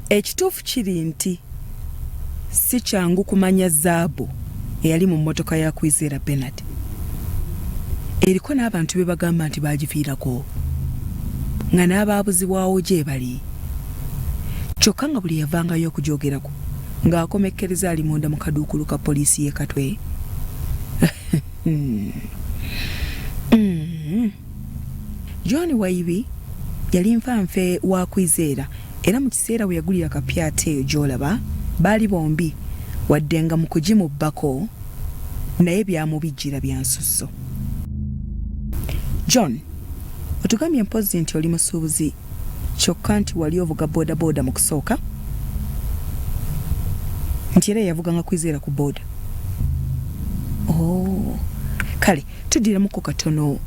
ekituufu kiri nti si kyangu kumanya zaabu eyali mu mmotoka ya Kwizera Bernard. Eriko n'abantu be bagamba nti baagifiirako nga n'abaabuzibwawo gye bali. Kyokka nga buli yavangayo okugyogerako ng'akomekkereza ali munda mu kaduukulu ka poliisi y'e Katwe. John Waibi yali nfanfe wa Kwizera era mu kiseera we yagulira kapyata eyo gy'olaba baali bombi wadde nga mu kugimubbako naye byamubijjira bya nsusso. John, otugambye mpozi nti oli musuubuzi kyokka nti wali ovuga boodabooda mu kusooka nti era yavuganga Kwizera ku booda. Kale tuddiremuko katono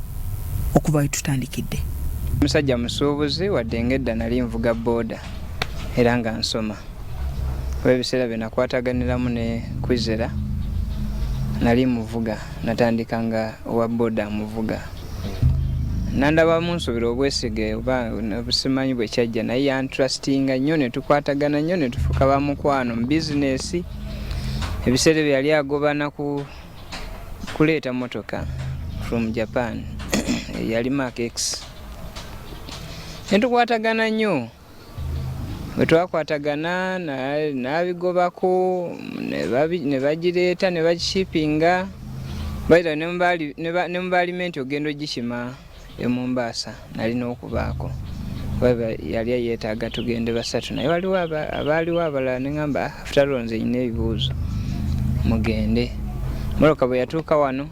okuva we tutandikidde. Musajja musuubuzi wadde ng'edda nali nvuga booda era nga nsoma. Ebiseera bye nakwataganiramu ne Kwizera nali muvuga, natandika nga owa booda muvuga. Nandabamu nsobera obwesige oba obusimanyi bwe kyajja naye yantrustinga nnyo ne tukwatagana nnyo ne tufuuka ba mukwano mu bizinesi. Ebiseera bye yali agobana kuleeta motoka from Japan yali Mark X. Ne tukwatagana nnyo. Bwe twakwatagana n'abigobako ne bagireeta ne bagishipinga. Baita ne mu balimenti ogenda ogikima e Mombasa nalina okubaako. Yali yeetaaga tugende basatu naye waliwo abaaliwo abalala ne ngamba after all nze nyina ebibuuzo mugende. Moroka bwe yatuuka wano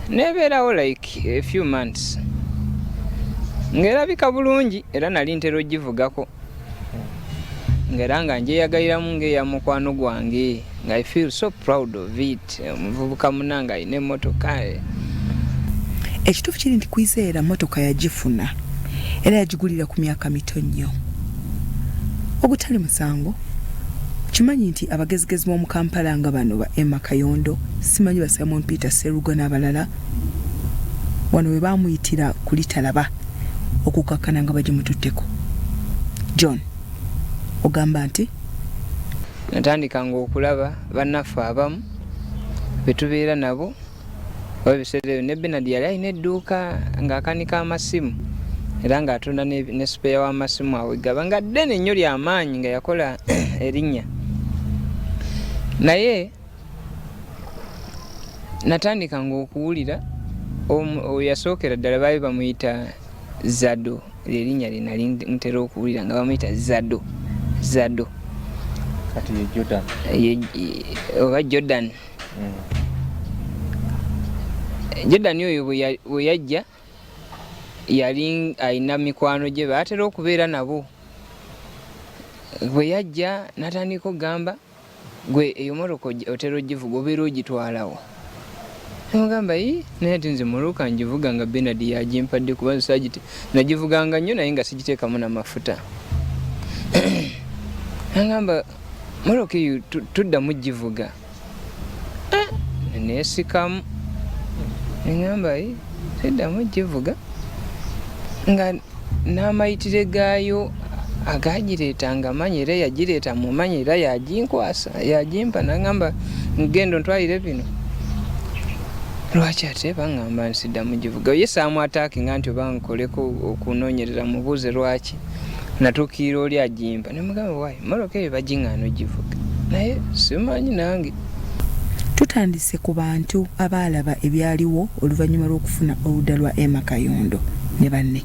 nebeerawo like a few months ng'erabika bulungi era nali ntera ogivugako ng'era nga njeyagayiramu ng'eya mukwano gwange nga I feel so proud of it. Omuvubuka munange alina emmotoka. Ekituufu kiri nti Kwizera mmotoka yagifuna era yagigulira ku myaka mito nnyo. Ogutali musango kimanyi nti abagezigezi b'omu Kampala nga bano ba Emma Kayondo, simanyi ba Simon Peter Serugo n'abalala wano we baamuyitira kulitalaba okukakkana nga bagimututteko. John, ogamba nti natandikanga okulaba bannaffe abamu betubeera nabo ebiseera ne Bernard yali alina edduuka ng'akanika amasimu era ng'atunda ne spare w'amasimu awo egaba nga ddene nnyo ly'amaanyi nga yakola erinnya. Naye natandikanga okuwulira oyo yasookera ddala baali bamuyita Zado. Erinnya lye nali ntera okuwulira nga bamuyita Zado. Kati ye Jordan. Oba Jordan. Jordan oyo bwe yajja yali alina mikwano gye baatera okubeera nabo. Bwe yajja natandika okugamba gwe eyo motoka otera ogivuga obeera ogitwalawo. Namugamba naye nti nze muluka ngivuga nga Bernard yagimpadde kuba nsagiti nagivuganga nnyo naye nga sigiteekamu n'amafuta. Nagamba motoka eyo tuddamu givuga. Neesikamu ngamba siddamu givuga nga n'amayitire gaayo agagireetanga manyi era yagireeta mu manyi era yaginkwasa yagimpa. Nagamba ngendo ntwalire bino. Lwaki ate baŋŋamba nsiddamu givuga? Ye saamwataakinga nti oba nkoleko okunoonyereza mubuuze lwaki. Natuukirira oli agimpa nemugamba waayi motoka eyo bagiŋŋaana ogivuga naye simanyi nange. Tutandise ku bantu abaalaba ebyaliwo oluvannyuma lw'okufuna oludda lwa Emma Kayondo ne banne.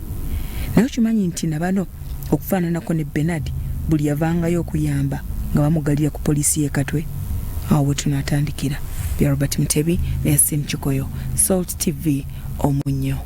Naye okimanyi nti na bano okufaananako ne Bernard buli yavangayo okuyamba nga bamugalira ku poliisi y'e Katwe. Awo we tunaatandikira. Bya Robert Mutebi ne Yasin Chikoyo, Salt TV Omunnyo.